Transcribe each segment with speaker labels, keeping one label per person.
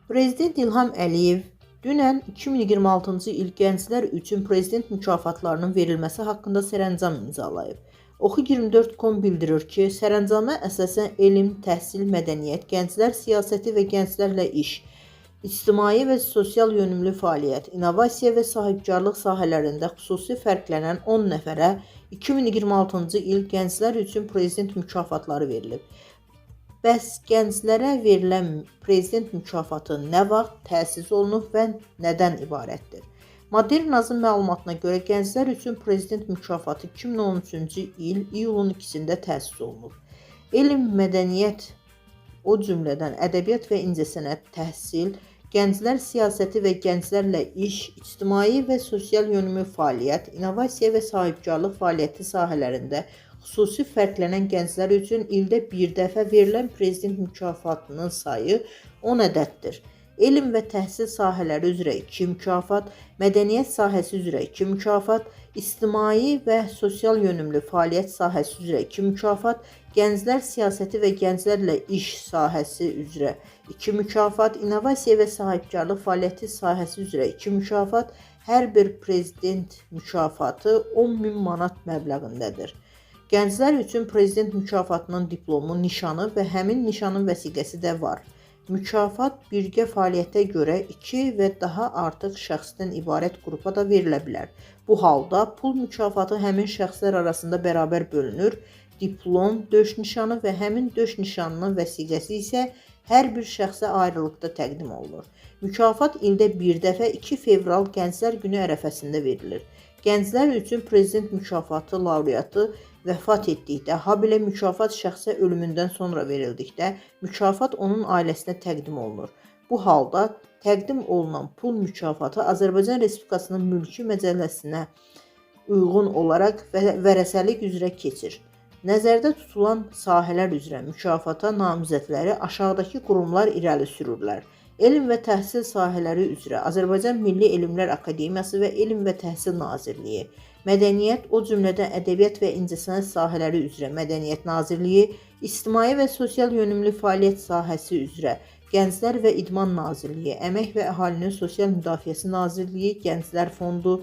Speaker 1: Prezident İlham Əliyev dünən 2026-cı il gənclər üçün prezident mükafatlarının verilməsi haqqında sərəncam imzalayıb. Oxu24.com bildirir ki, sərəncama əsasən elm, təhsil, mədəniyyət, gənclər siyasəti və gənclərlə iş, ictimai və sosial yönümlü fəaliyyət, innovasiya və sahibkarlıq sahələrində xüsusi fərqlənən 10 nəfərə 2026-cı il gənclər üçün prezident mükafatları verilib. Bəs gənclərə verilən prezident mükafatı nə vaxt təsis olunub və nədən ibarətdir? Modern Nazım məlumatına görə gənclər üçün prezident mükafatı 2013-cü il iyulun 2-də təsis olunub. Elm, mədəniyyət, o cümlədən ədəbiyyat və incəsənət, təhsil, gənclər siyasəti və gənclərlə iş, ictimai və sosial yönümlü fəaliyyət, innovasiya və sahibkarlıq fəaliyyəti sahələrində xüsusi fərqlənən gənclər üçün ildə bir dəfə verilən prezident mükafatının sayı 10 ədəddir. Elm və təhsil sahələri üzrə 2 mükafat, mədəniyyət sahəsi üzrə 2 mükafat, ictimai və sosial yönümlü fəaliyyət sahəsi üzrə 2 mükafat, gənclər siyasəti və gənclərlə iş sahəsi üzrə 2 mükafat, innovasiya və sahibkarlıq fəaliyyəti sahəsi üzrə 2 mükafat, hər bir prezident mükafatı 10.000 manat məbləğindədir. Gənclər üçün prezident mükafatının diplomu, nişanı və həmin nişanın vəsiqəsi də var. Mükafat birgə fəaliyyətə görə 2 və daha artıq şəxsdən ibarət qrupa da verilə bilər. Bu halda pul mükafatı həmin şəxslər arasında bərabər bölünür. Diplom, döş nişanı və həmin döş nişanının vəsiqəsi isə hər bir şəxsə ayrılıqda təqdim olunur. Mükafat ildə bir dəfə 2 fevral Gənclər Günü ərəfəsində verilir. Gənclər üçün prezident mükafatı laureatı vəfat etdikdə, habelə mükafat şəxsə ölümündən sonra verildikdə, mükafat onun ailəsinə təqdim olunur. Bu halda təqdim olunan pul mükafatı Azərbaycan Respublikasının mülki məcəlləsinə uyğun olaraq vərəsəlik üzrə keçir. Nəzərdə tutulan sahələr üzrə mükafata namizədləri aşağıdakı qurumlar irəli sürürlər. Elm və təhsil sahələri üzrə Azərbaycan Milli Elmlər Akademiyası və Elm və Təhsil Nazirliyi, mədəniyyət, o cümlədən ədəbiyyat və incəsənət sahələri üzrə Mədəniyyət Nazirliyi, ictimai və sosial yönümlü fəaliyyət sahəsi üzrə Gənclər və İdman Nazirliyi, Əmək və Əhalinin Sosial Müdafiəsi Nazirliyi, Gənclər Fondu,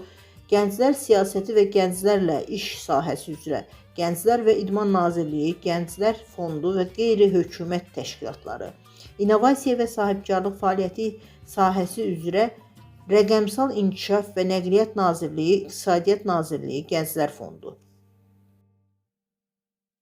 Speaker 1: Gənclər siyasəti və gənclərlə iş sahəsi üzrə Gənclər və İdman Nazirliyi, Gənclər Fondu və qeyri-hökumət təşkilatları, İnnovasiya və sahibkarlıq fəaliyyəti sahəsi üzrə Rəqəmsal İnkişaf və Nəqliyyat Nazirliyi, İqtisadiyyat Nazirliyi, Gənclər Fondu.